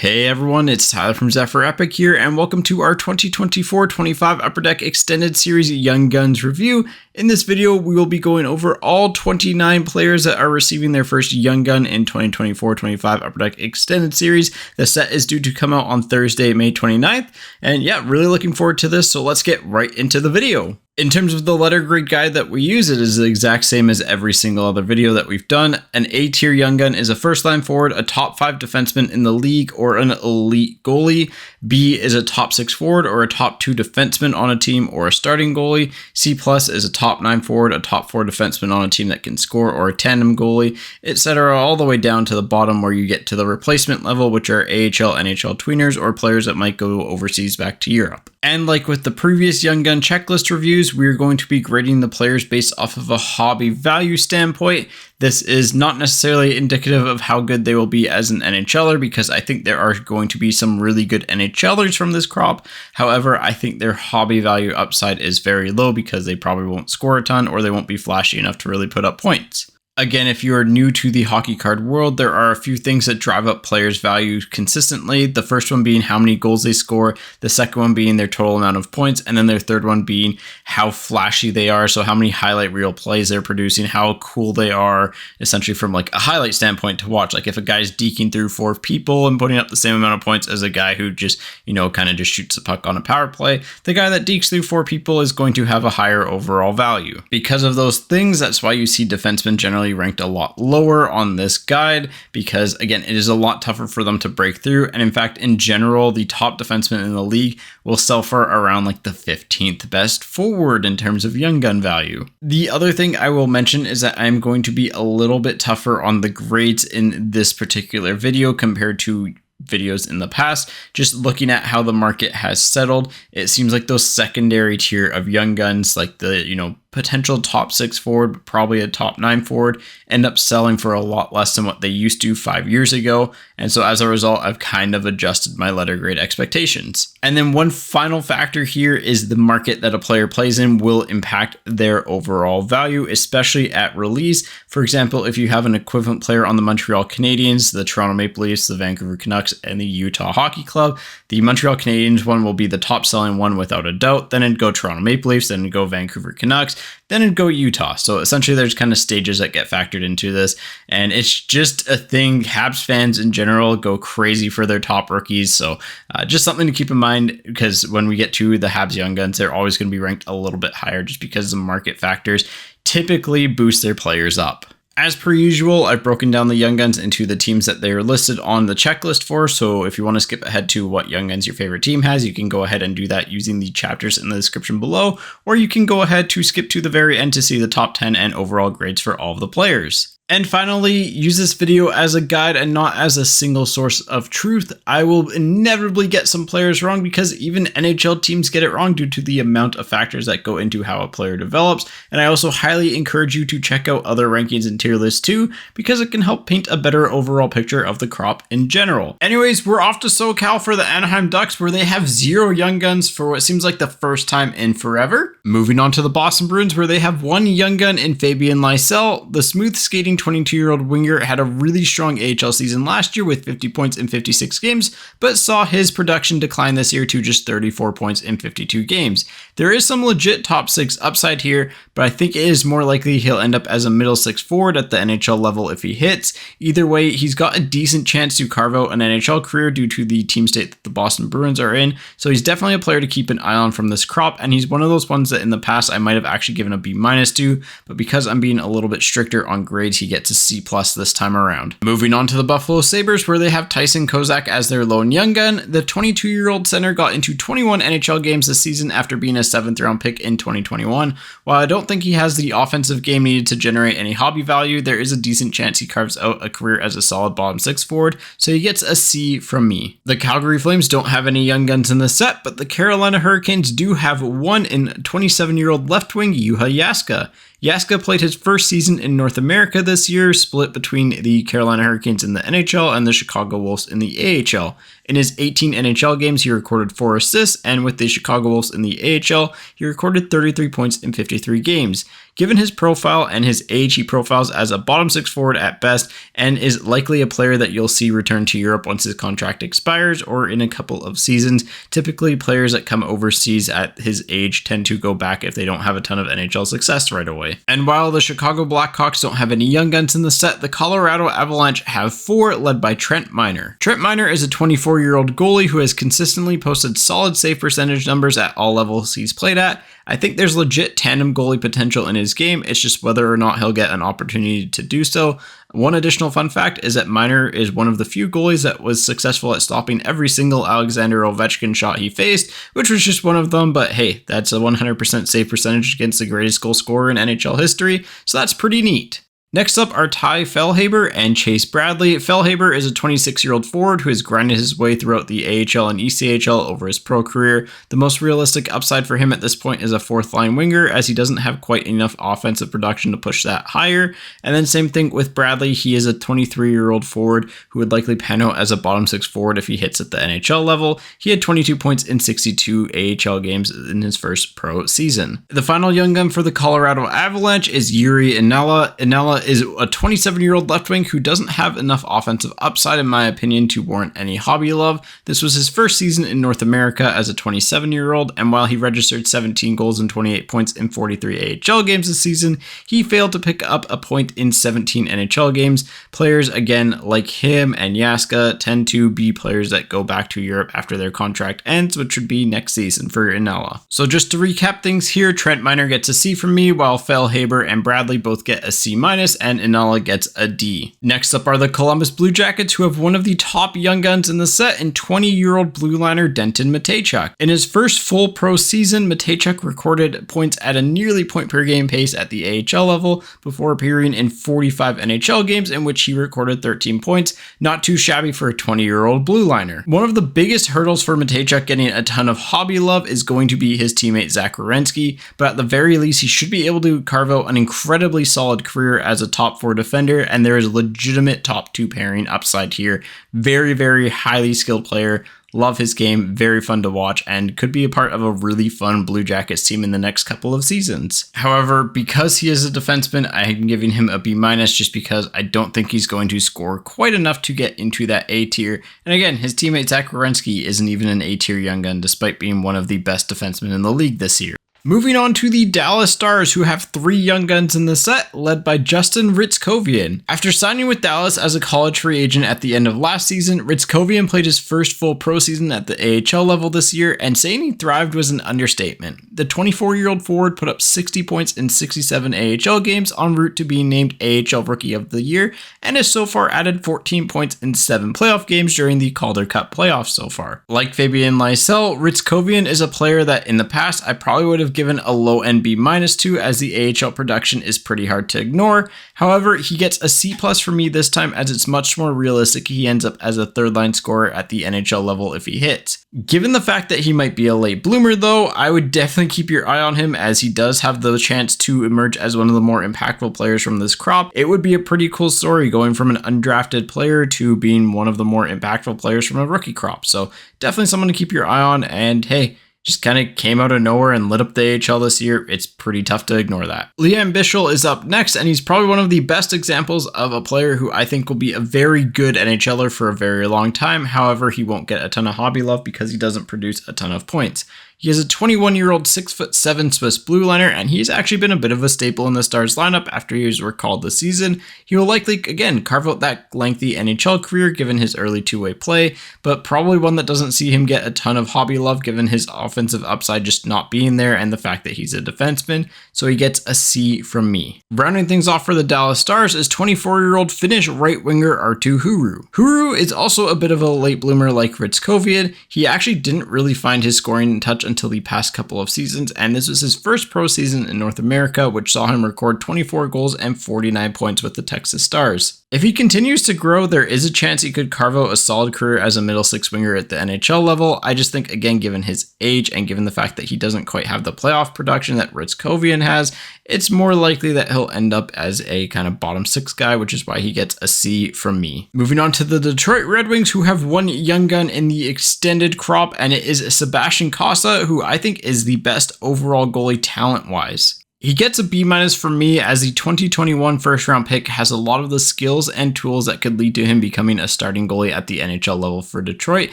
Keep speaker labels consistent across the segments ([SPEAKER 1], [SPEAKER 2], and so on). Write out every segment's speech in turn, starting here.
[SPEAKER 1] Hey everyone, it's Tyler from Zephyr Epic here, and welcome to our 2024-25 Upper Deck Extended Series Young Guns review. In this video, we will be going over all 29 players that are receiving their first Young Gun in 2024-25 Upper Deck Extended Series. The set is due to come out on Thursday, May 29th, and yeah, really looking forward to this, so let's get right into the video. In terms of the letter grade guide that we use, it is the exact same as every single other video that we've done. An A-tier Young Gun is a first-line forward, a top 5 defenseman in the league, or an elite goalie. B is a top 6 forward, or a top 2 defenseman on a team, or a starting goalie. C+ is a top 9 forward, a top 4 defenseman on a team that can score, or a tandem goalie, etc. all the way down to the bottom where you get to the replacement level, which are AHL, NHL tweeners, or players that might go overseas back to Europe. And like with the previous Young Gun checklist reviews, we're going to be grading the players based off of a hobby value standpoint. This is not necessarily indicative of how good they will be as an NHLer, because I think there are going to be some really good NHLers from this crop. However, I think their hobby value upside is very low because they probably won't score a ton or they won't be flashy enough to really put up points. Again, if you are new to the hockey card world, there are a few things that drive up players' value consistently. The first one being how many goals they score, the second one being their total amount of points, and then their third one being how flashy they are. So how many highlight reel plays they're producing, how cool they are, essentially from like a highlight standpoint to watch. Like if a guy's deking through 4 people and putting up the same amount of points as a guy who just, kind of just shoots the puck on a power play, the guy that dekes through 4 people is going to have a higher overall value. Because of those things, that's why you see defensemen generally ranked a lot lower on this guide, because again, it is a lot tougher for them to break through. And in fact, in general, the top defenseman in the league will sell for around like the 15th best forward in terms of Young Gun value. The other thing I will mention is that I'm going to be a little bit tougher on the grades in this particular video compared to videos in the past. Just looking at how the market has settled, it seems like those secondary tier of Young Guns, like the potential top 6 forward, but probably a top 9 forward, end up selling for a lot less than what they used to 5 years ago. And so as a result, I've kind of adjusted my letter grade expectations. And then one final factor here is the market that a player plays in will impact their overall value, especially at release. For example, if you have an equivalent player on the Montreal Canadiens, the Toronto Maple Leafs, the Vancouver Canucks, and the Utah Hockey Club, the Montreal Canadiens one will be the top selling one without a doubt. Then it'd go Toronto Maple Leafs, then it'd go Vancouver Canucks, then it'd go Utah. So essentially there's kind of stages that get factored into this, and it's just a thing. Habs fans in general go crazy for their top rookies. So just something to keep in mind, because when we get to the Habs Young Guns, they're always going to be ranked a little bit higher just because the market factors typically boost their players up. As per usual, I've broken down the Young Guns into the teams that they are listed on the checklist for. So if you want to skip ahead to what Young Guns your favorite team has, you can go ahead and do that using the chapters in the description below, or you can go ahead to skip to the very end to see the top 10 and overall grades for all of the players. And finally, use this video as a guide and not as a single source of truth. I will inevitably get some players wrong because even NHL teams get it wrong due to the amount of factors that go into how a player develops. And I also highly encourage you to check out other rankings and tier lists too, because it can help paint a better overall picture of the crop in general. Anyways, we're off to SoCal for the Anaheim Ducks, where they have 0 Young Guns for what seems like the first time in forever. Moving on to the Boston Bruins, where they have 1 Young Gun in Fabian Lysell. The smooth skating 22-year-old winger had a really strong AHL season last year with 50 points in 56 games, but saw his production decline this year to just 34 points in 52 games. There is some legit top 6 upside here, but I think it is more likely he'll end up as a middle 6 forward at the NHL level if he hits. Either way, he's got a decent chance to carve out an NHL career due to the team state that the Boston Bruins are in, so he's definitely a player to keep an eye on from this crop, and he's one of those ones that in the past I might have actually given a B- to, but because I'm being a little bit stricter on grades, he gets a C+ this time around. Moving on to the Buffalo Sabres, where they have Tyson Kozak as their lone Young Gun. The 22-year-old center got into 21 NHL games this season after being a 7th round pick in 2021. While I don't think he has the offensive game needed to generate any hobby value, there is a decent chance he carves out a career as a solid bottom 6 forward, so he gets a C from me. The Calgary Flames don't have any Young Guns in the set, but the Carolina Hurricanes do have one in 27-year-old left wing Juha Jaska. Jaska played his first season in North America this this year, split between the Carolina Hurricanes in the NHL and the Chicago Wolves in the AHL. In his 18 NHL games, he recorded 4 assists, and with the Chicago Wolves in the AHL, he recorded 33 points in 53 games. Given his profile and his age, he profiles as a bottom 6 forward at best, and is likely a player that you'll see return to Europe once his contract expires or in a couple of seasons. Typically, players that come overseas at his age tend to go back if they don't have a ton of NHL success right away. And while the Chicago Blackhawks don't have any young guns in the set, the Colorado Avalanche have 4, led by Trent Miner. Trent Miner is a 24-year-old goalie who has consistently posted solid save percentage numbers at all levels he's played at. I think there's legit tandem goalie potential in his game. It's just whether or not he'll get an opportunity to do so. One additional fun fact is that Miner is one of the few goalies that was successful at stopping every single Alexander Ovechkin shot he faced, which was just one of them, but hey, that's a 100% save percentage against the greatest goal scorer in NHL history, so that's pretty neat. Next up are Ty Fellhaber and Chase Bradley. Fellhaber is a 26-year-old forward who has grinded his way throughout the AHL and ECHL over his pro career. The most realistic upside for him at this point is a 4th-line winger, as he doesn't have quite enough offensive production to push that higher. And then same thing with Bradley. He is a 23-year-old forward who would likely pan out as a bottom 6 forward if he hits at the NHL level. He had 22 points in 62 AHL games in his first pro season. The final young gun for the Colorado Avalanche is Yuri Inala. Inala is a 27-year-old left wing who doesn't have enough offensive upside, in my opinion, to warrant any hobby love. This was his first season in North America as a 27-year-old, and while he registered 17 goals and 28 points in 43 AHL games this season, he failed to pick up a point in 17 NHL games. Players, again, like him and Yaska, tend to be players that go back to Europe after their contract ends, which would be next season for Inala. So just to recap things here, Trent Miner gets a C from me, while Fellhaber and Bradley both get a C-, and Inala gets a D. Next up are the Columbus Blue Jackets, who have one of the top young guns in the set in 20-year-old blue liner Denton Mateychuk. In his first full pro season, Mateychuk recorded points at a nearly point per game pace at the AHL level before appearing in 45 NHL games in which he recorded 13 points, not too shabby for a 20-year-old blue liner. One of the biggest hurdles for Mateychuk getting a ton of hobby love is going to be his teammate Zach Werenski, but at the very least he should be able to carve out an incredibly solid career as a top 4 defender, and there is legitimate top 2 pairing upside here. Very, very highly skilled player. Love his game, very fun to watch, and could be a part of a really fun Blue Jackets team in the next couple of seasons. However, because he is a defenseman, I'm giving him a B- just because I don't think he's going to score quite enough to get into that A tier. And again, his teammate Zach Werenski isn't even an A tier young gun, despite being one of the best defensemen in the league this year. Moving on to the Dallas Stars, who have 3 young guns in the set, led by Justin Ritzkovian. After signing with Dallas as a college free agent at the end of last season, Ritzkovian played his first full pro season at the AHL level this year, and saying he thrived was an understatement. The 24-year-old forward put up 60 points in 67 AHL games en route to being named AHL Rookie of the Year, and has so far added 14 points in 7 playoff games during the Calder Cup playoffs so far. Like Fabian Lysell, Ritzkovian is a player that in the past I probably would have given a low end B- to, as the AHL production is pretty hard to ignore. However, he gets a C+ for me this time, as it's much more realistic he ends up as a 3rd-line scorer at the NHL level if he hits. Given the fact that he might be a late bloomer though, I would definitely keep your eye on him, as he does have the chance to emerge as one of the more impactful players from this crop. It would be a pretty cool story going from an undrafted player to being one of the more impactful players from a rookie crop. So definitely someone to keep your eye on, and hey, just kind of came out of nowhere and lit up the AHL this year. It's pretty tough to ignore that. Liam Bichsel is up next, and he's probably one of the best examples of a player who I think will be a very good NHLer for a very long time. However, he won't get a ton of hobby love because he doesn't produce a ton of points. He is a 21-year-old 6'7" Swiss blue liner, and he's actually been a bit of a staple in the Stars lineup after he was recalled this season. He will likely, again, carve out that lengthy NHL career given his early two-way play, but probably one that doesn't see him get a ton of hobby love given his offensive upside just not being there and the fact that he's a defenseman, so he gets a C from me. Rounding things off for the Dallas Stars is 24-year-old Finnish right winger Arttu Huru. Huru is also a bit of a late bloomer like Ritzkovian. He actually didn't really find his scoring touch until the past couple of seasons, and this was his first pro season in North America, which saw him record 24 goals and 49 points with the Texas Stars. If he continues to grow, there is a chance he could carve out a solid career as a middle six winger at the NHL level. I just think, again, given his age and given the fact that he doesn't quite have the playoff production that Ritzkovian has, it's more likely that he'll end up as a kind of bottom six guy, which is why he gets a C from me. Moving on to the Detroit Red Wings, who have one young gun in the extended crop, and it is Sebastian Cossa, who I think is the best overall goalie talent-wise. He gets a B- from me, as the 2021 first round pick has a lot of the skills and tools that could lead to him becoming a starting goalie at the NHL level for Detroit,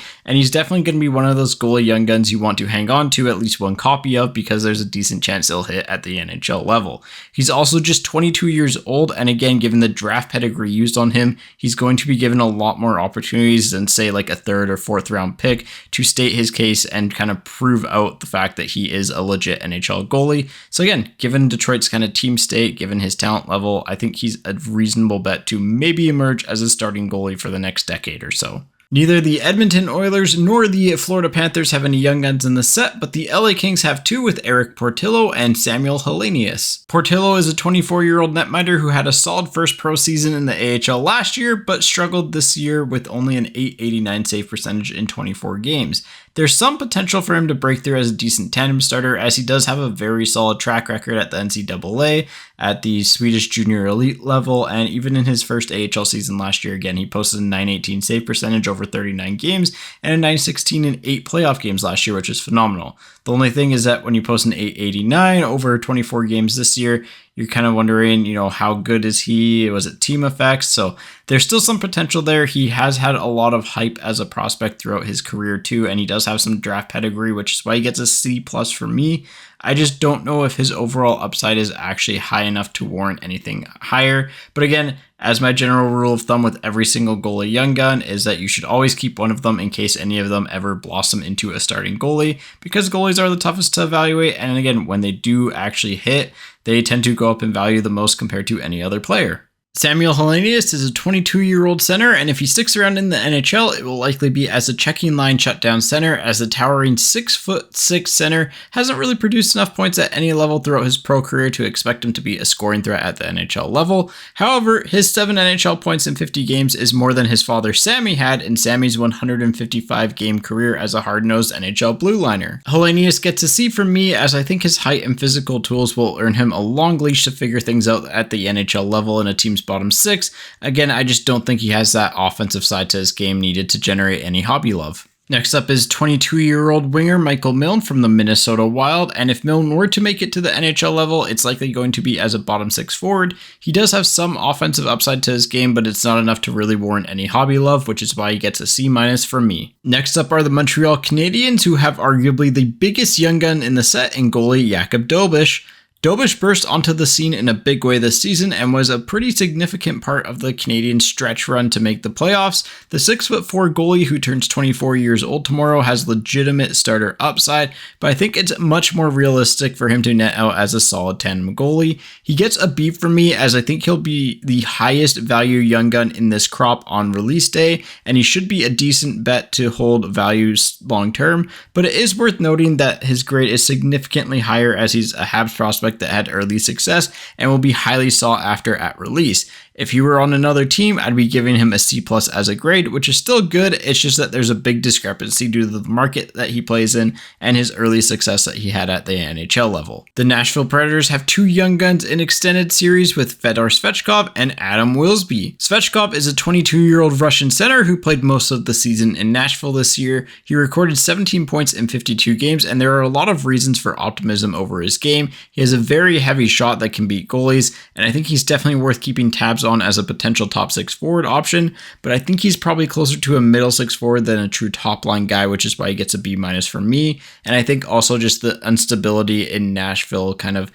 [SPEAKER 1] and he's definitely going to be one of those goalie young guns you want to hang on to at least one copy of, because there's a decent chance he'll hit at the NHL level. He's also just 22 years old, and again, given the draft pedigree used on him, he's going to be given a lot more opportunities than, say, like a third or fourth round pick to state his case and kind of prove out the fact that he is a legit NHL goalie. So again, given Detroit's kind of team state, given his talent level, I think he's a reasonable bet to maybe emerge as a starting goalie for the next decade or so. Neither the Edmonton Oilers nor the Florida Panthers have any young guns in the set, but the LA Kings have two with Eric Portillo and Samuel Helenius. Portillo is a 24-year-old netminder who had a solid first pro season in the AHL last year, but struggled this year with only an .889 save percentage in 24 games. There's some potential for him to break through as a decent tandem starter, as he does have a very solid track record at the NCAA, at the Swedish Junior Elite level, and even in his first AHL season last year, again, he posted a .918 save percentage over 39 games and a .916 in 8 playoff games last year, which is phenomenal. The only thing is that when you post an .889 over 24 games this year, you're kind of wondering, how good is he? Was it team effects? So there's still some potential there. He has had a lot of hype as a prospect throughout his career too, and he does have some draft pedigree, which is why he gets a C+ for me. I just don't know if his overall upside is actually high enough to warrant anything higher. But again, as my general rule of thumb with every single goalie young gun is that you should always keep one of them in case any of them ever blossom into a starting goalie, because goalies are the toughest to evaluate, and again, when they do actually hit, they tend to go up in value the most compared to any other player. Samuel Helenius is a 22-year-old center, and if he sticks around in the NHL, it will likely be as a checking line shutdown center, as the towering 6'6" center hasn't really produced enough points at any level throughout his pro career to expect him to be a scoring threat at the NHL level. However, his 7 NHL points in 50 games is more than his father Sammy had in Sammy's 155-game career as a hard-nosed NHL blue liner. Helenius gets a C from me, as I think his height and physical tools will earn him a long leash to figure things out at the NHL level in a team's bottom 6. Again, I just don't think he has that offensive side to his game needed to generate any hobby love. Next up is 22-year-old winger Michael Milne from the Minnesota Wild, and if Milne were to make it to the NHL level, it's likely going to be as a bottom 6 forward. He does have some offensive upside to his game, but it's not enough to really warrant any hobby love, which is why he gets a C- from me. Next up are the Montreal Canadiens, who have arguably the biggest young gun in the set in goalie Jakub Dobes. Dobes burst onto the scene in a big way this season and was a pretty significant part of the Canadiens' stretch run to make the playoffs. The 6'4" goalie who turns 24 years old tomorrow has legitimate starter upside, but I think it's much more realistic for him to net out as a solid tandem goalie. He gets a B from me, as I think he'll be the highest value young gun in this crop on release day, and he should be a decent bet to hold values long term, but it is worth noting that his grade is significantly higher, as he's a Habs prospect that had early success and will be highly sought after at release. If he were on another team, I'd be giving him a C+ as a grade, which is still good. It's just that there's a big discrepancy due to the market that he plays in and his early success that he had at the NHL level. The Nashville Predators have two young guns in extended series with Fedor Svechkov and Adam Wilsby. Svechkov is a 22-year-old Russian center who played most of the season in Nashville this year. He recorded 17 points in 52 games, and there are a lot of reasons for optimism over his game. He has a very heavy shot that can beat goalies, and I think he's definitely worth keeping tabs on as a potential top 6 forward option, but I think he's probably closer to a middle 6 forward than a true top line guy, which is why he gets a B- from me. And I think also just the instability in Nashville kind of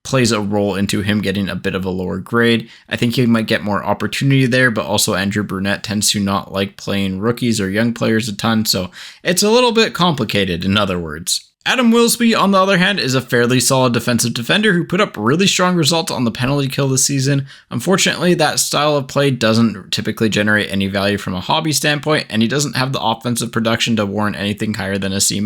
[SPEAKER 1] plays a role into him getting a bit of a lower grade. I think he might get more opportunity there, but also Andrew Brunette tends to not like playing rookies or young players a ton, so it's a little bit complicated, in other words. Adam Wilsby, on the other hand, is a fairly solid defensive defender who put up really strong results on the penalty kill this season. Unfortunately, that style of play doesn't typically generate any value from a hobby standpoint, and he doesn't have the offensive production to warrant anything higher than a C-,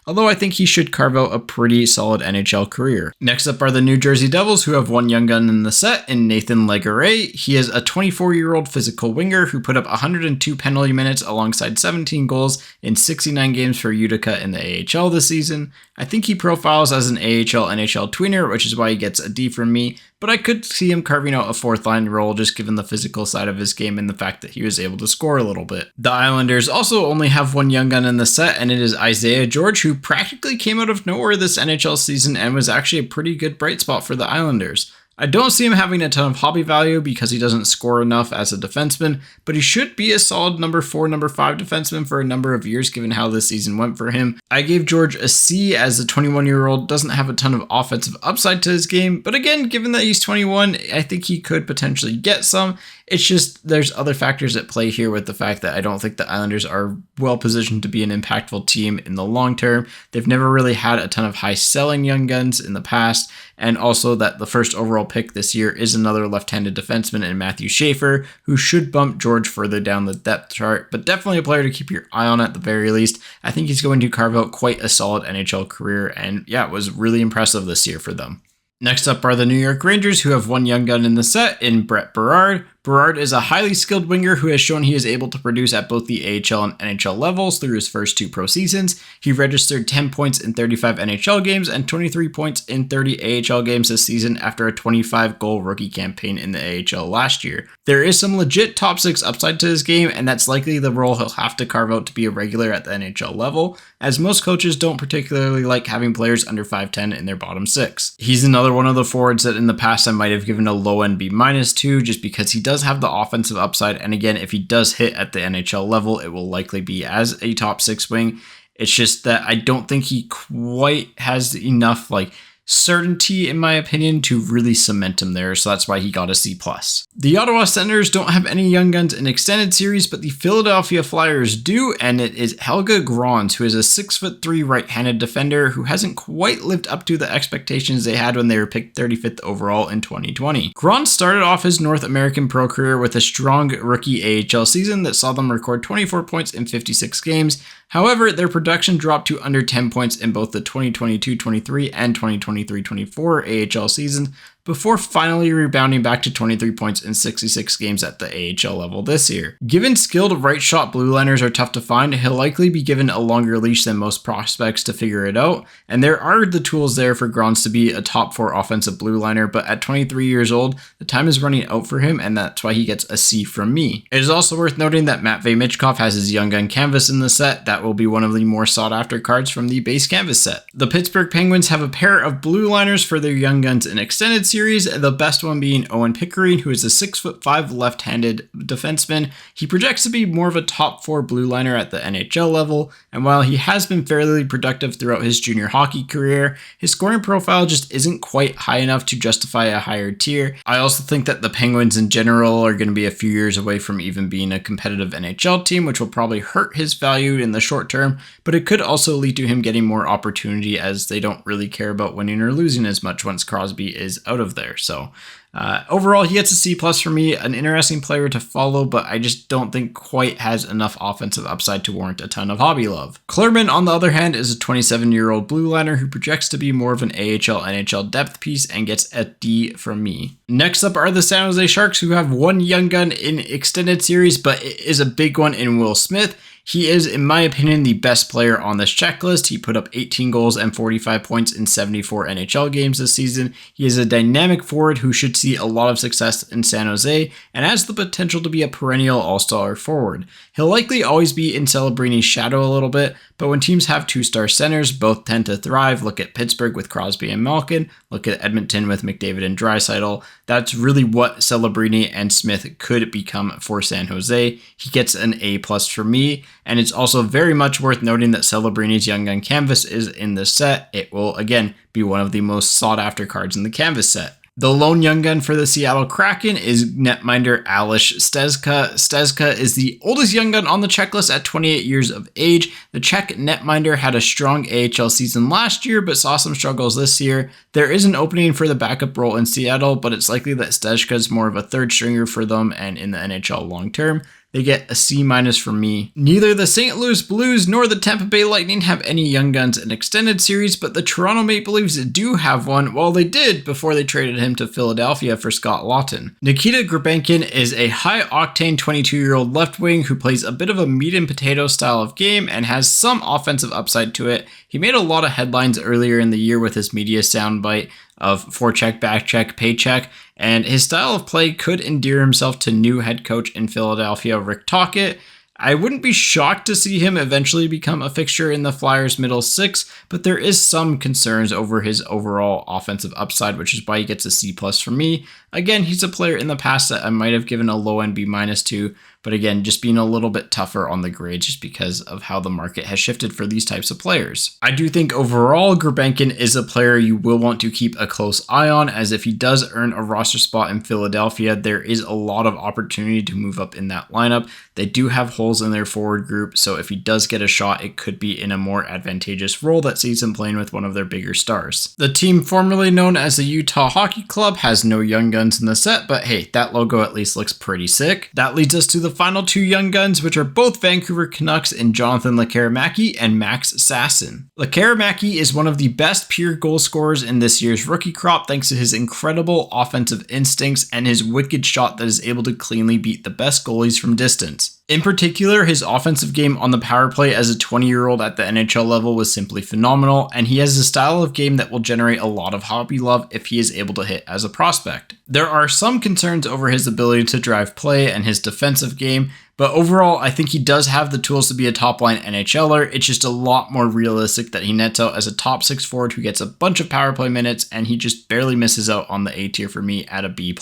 [SPEAKER 1] although I think he should carve out a pretty solid NHL career. Next up are the New Jersey Devils, who have one young gun in the set in Nathan Legare. He is a 24-year-old physical winger who put up 102 penalty minutes alongside 17 goals in 69 games for Utica in the AHL this season. I think he profiles as an AHL-NHL tweener, which is why he gets a D from me, but I could see him carving out a fourth line role just given the physical side of his game and the fact that he was able to score a little bit. The Islanders also only have one young gun in the set, and it is Isaiah George, who practically came out of nowhere this NHL season and was actually a pretty good bright spot for the Islanders. I don't see him having a ton of hobby value because he doesn't score enough as a defenseman, but he should be a solid number 4, number 5 defenseman for a number of years given how this season went for him. I gave George a C as the 21-year-old doesn't have a ton of offensive upside to his game, but again, given that he's 21, I think he could potentially get some. It's just there's other factors at play here with the fact that I don't think the Islanders are well positioned to be an impactful team in the long term. They've never really had a ton of high selling young guns in the past, and also that the first overall pick this year is another left-handed defenseman in Matthew Schaefer, who should bump George further down the depth chart, but definitely a player to keep your eye on at the very least. I think he's going to carve out quite a solid NHL career, and yeah, it was really impressive this year for them. Next up are the New York Rangers, who have one young gun in the set in Brett Berard. Berard is a highly skilled winger who has shown he is able to produce at both the AHL and NHL levels through his first 2 pro seasons. He registered 10 points in 35 NHL games and 23 points in 30 AHL games this season after a 25-goal rookie campaign in the AHL last year. There is some legit top 6 upside to his game, and that's likely the role he'll have to carve out to be a regular at the NHL level, as most coaches don't particularly like having players under 5'10 in their bottom 6. He's another one of the forwards that in the past I might have given a low-end B- to, just because he does have the offensive upside, and again, if he does hit at the NHL level, it will likely be as a top 6 wing. It's just that I don't think he quite has enough certainty, in my opinion, to really cement him there, so that's why he got a C+. The Ottawa Senators don't have any young guns in extended series, but the Philadelphia Flyers do, and it is Helge Grans, who is a 6'3" right-handed defender who hasn't quite lived up to the expectations they had when they were picked 35th overall in 2020. Grans started off his North American pro career with a strong rookie AHL season that saw them record 24 points in 56 games. However, their production dropped to under 10 points in both the 2022-23 and 2023-24 AHL seasons, before finally rebounding back to 23 points in 66 games at the AHL level this year. Given skilled right shot blue liners are tough to find, he'll likely be given a longer leash than most prospects to figure it out, and there are the tools there for Grans to be a top 4 offensive blue liner, but at 23 years old, the time is running out for him, and that's why he gets a C from me. It is also worth noting that Matvei Michkov has his young gun canvas in the set. That will be one of the more sought after cards from the base canvas set. The Pittsburgh Penguins have a pair of blue liners for their young guns in extended series, the best one being Owen Pickering, who is a 6'5" left-handed defenseman. He projects to be more of a top 4 blue liner at the NHL level, and while he has been fairly productive throughout his junior hockey career, his scoring profile just isn't quite high enough to justify a higher tier. I also think that the Penguins in general are going to be a few years away from even being a competitive NHL team, which will probably hurt his value in the short term, but it could also lead to him getting more opportunity as they don't really care about winning or losing as much once Crosby is out of there. So overall, he gets a C+ for me, an interesting player to follow, but I just don't think quite has enough offensive upside to warrant a ton of hobby love. Klerman, on the other hand, is a 27-year-old blue liner who projects to be more of an AHL-NHL depth piece and gets a D from me. Next up are the San Jose Sharks, who have one young gun in extended series, but it is a big one in Will Smith. He is, in my opinion, the best player on this checklist. He put up 18 goals and 45 points in 74 NHL games this season. He is a dynamic forward who should see a lot of success in San Jose and has the potential to be a perennial all-star forward. He'll likely always be in Celebrini's shadow a little bit, but when teams have 2-star centers, both tend to thrive. Look at Pittsburgh with Crosby and Malkin. Look at Edmonton with McDavid and Draisaitl. That's really what Celebrini and Smith could become for San Jose. He gets an A+ for me. And it's also very much worth noting that Celebrini's Young Gun canvas is in this set. It will, again, be one of the most sought after cards in the canvas set. The lone young gun for the Seattle Kraken is netminder Aleš Stezka. Stezka is the oldest young gun on the checklist at 28 years of age. The Czech netminder had a strong AHL season last year, but saw some struggles this year. There is an opening for the backup role in Seattle, but it's likely that Stezka is more of a third stringer for them and in the NHL long term. They get a C- from me. Neither the St. Louis Blues nor the Tampa Bay Lightning have any young guns in extended series, but the Toronto Maple Leafs do have one. Well, they did before they traded him to Philadelphia for Scott Laughton. Nikita Gribenkin is a high-octane 22-year-old left wing who plays a bit of a meat and potato style of game and has some offensive upside to it. He made a lot of headlines earlier in the year with his media soundbite of forecheck, backcheck, paycheck, and his style of play could endear himself to new head coach in Philadelphia, Rick Tocchet. I wouldn't be shocked to see him eventually become a fixture in the Flyers' middle six, but there is some concerns over his overall offensive upside, which is why he gets a C+ from me. Again, he's a player in the past that I might have given a low end B- to, but again, just being a little bit tougher on the grades just because of how the market has shifted for these types of players. I do think overall Gribenkin is a player you will want to keep a close eye on, as if he does earn a roster spot in Philadelphia, there is a lot of opportunity to move up in that lineup. They do have holes in their forward group, so if he does get a shot, it could be in a more advantageous role that sees him playing with one of their bigger stars. The team formerly known as the Utah Hockey Club has no young guns in the set, but hey, that logo at least looks pretty sick. That leads us to the final two young guns, which are both Vancouver Canucks in Jonathan Lekkerimaki and Max Sasson. Lekkerimaki is one of the best pure goal scorers in this year's rookie crop thanks to his incredible offensive instincts and his wicked shot that is able to cleanly beat the best goalies from distance. In particular, his offensive game on the power play as a 20-year-old at the NHL level was simply phenomenal, and he has a style of game that will generate a lot of hobby love if he is able to hit as a prospect. There are some concerns over his ability to drive play and his defensive game, but overall, I think he does have the tools to be a top-line NHLer. It's just a lot more realistic that he nets out as a top 6 forward who gets a bunch of power play minutes, and he just barely misses out on the A tier for me at a B+.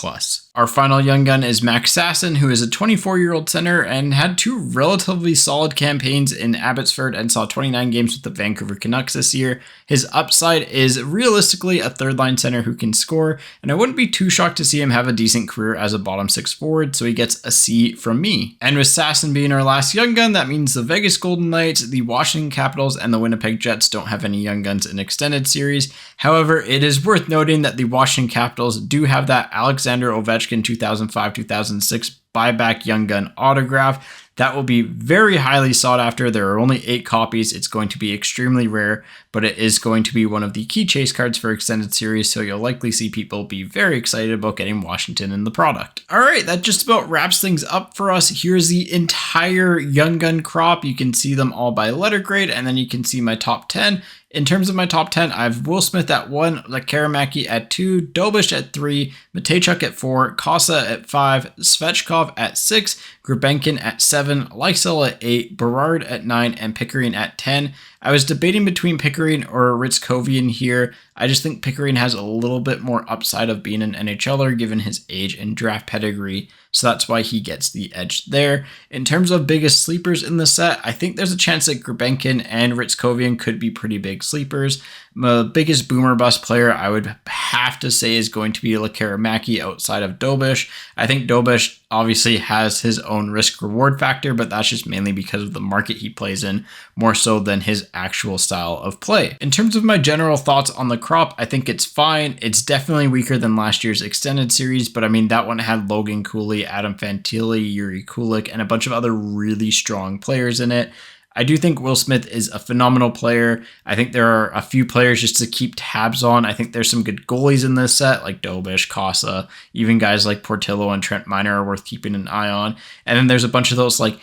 [SPEAKER 1] Our final young gun is Max Sasson, who is a 24-year-old center and had two relatively solid campaigns in Abbotsford and saw 29 games with the Vancouver Canucks this year. His upside is realistically a third-line center who can score, and I wouldn't be too shocked to see him have a decent career as a bottom 6 forward, so he gets a C from me. And with Sasson being our last young gun, that means the Vegas Golden Knights, the Washington Capitals, and the Winnipeg Jets don't have any young guns in extended series. However, it is worth noting that the Washington Capitals do have that Alexander Ovechkin 2005-2006 Buyback young gun autograph. That will be very highly sought after. There are only 8 copies. It's going to be extremely rare, but it is going to be one of the key chase cards for extended series, so you'll likely see people be very excited about getting Washington in the product. All right, that just about wraps things up for us. Here's the entire young gun crop. You can see them all by letter grade, and then you can see my top 10. In terms of my top 10, I have Will Smith at 1, Lekkerimaki at 2, Dobes at 3, Matejchuk at 4, Kossa at 5, Svechkov at 6, Gribenkin at 7, Lysell at 8, Berard at 9, and Pickering at 10. I was debating between Pickering or Ritzkovian here. I just think Pickering has a little bit more upside of being an NHLer given his age and draft pedigree, so that's why he gets the edge there. In terms of biggest sleepers in the set, I think there's a chance that Gribenkin and Ritzkovian could be pretty big sleepers. My biggest boomer bust player I would have to say is going to be Lekkerimaki outside of Dobes. I think Dobes obviously has his own risk reward factor, but that's just mainly because of the market he plays in, more so than his actual style of play. In terms of my general thoughts on the crop, I think it's fine. It's definitely weaker than last year's extended series, but I mean, that one had Logan Cooley, Adam Fantilli, Yuri Kulik, and a bunch of other really strong players in it. I do think Will Smith is a phenomenal player. I think there are a few players just to keep tabs on. I think there's some good goalies in this set, like Dobes, Kossa, even guys like Portillo and Trent Miner are worth keeping an eye on. And then there's a bunch of those like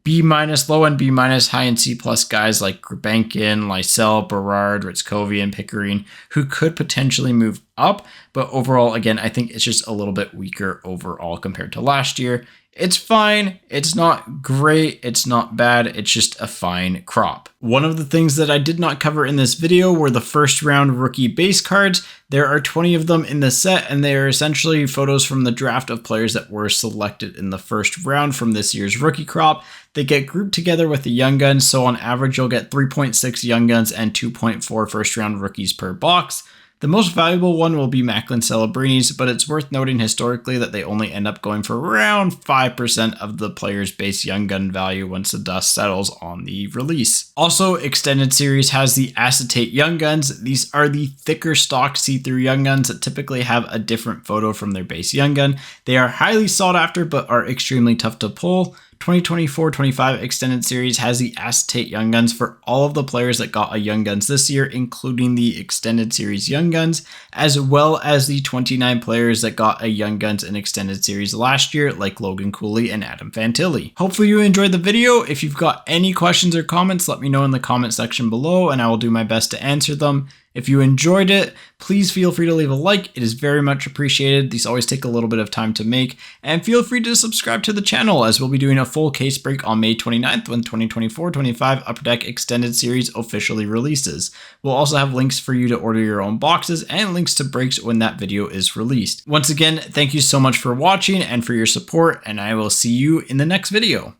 [SPEAKER 1] B-, low and B-, high and C+ guys like Gribenkin, Lysell, Berard, Ritzkovian, Pickering, who could potentially move up. But overall, again, I think it's just a little bit weaker overall compared to last year. It's fine. It's not great. It's not bad. It's just a fine crop. One of the things that I did not cover in this video were the first round rookie base cards. There are 20 of them in the set, and they are essentially photos from the draft of players that were selected in the first round from this year's rookie crop. They get grouped together with the young guns, so on average you'll get 3.6 young guns and 2.4 first round rookies per box. The most valuable one will be Macklin Celebrini's, but it's worth noting historically that they only end up going for around 5% of the player's base Young Gun value once the dust settles on the release. Also, Extended Series has the Acetate Young Guns. These are the thicker stock see-through Young Guns that typically have a different photo from their base Young Gun. They are highly sought after but are extremely tough to pull. 2024-25 Extended Series has the Acetate Young Guns for all of the players that got a Young Guns this year, including the Extended Series Young Guns, as well as the 29 players that got a Young Guns in Extended Series last year, like Logan Cooley and Adam Fantilli. Hopefully you enjoyed the video. If you've got any questions or comments, let me know in the comment section below and I will do my best to answer them. If you enjoyed it, please feel free to leave a like. It is very much appreciated. These always take a little bit of time to make. And feel free to subscribe to the channel as we'll be doing a full case break on May 29th when 2024-25 Upper Deck Extended Series officially releases. We'll also have links for you to order your own boxes and links to breaks when that video is released. Once again, thank you so much for watching and for your support, and I will see you in the next video.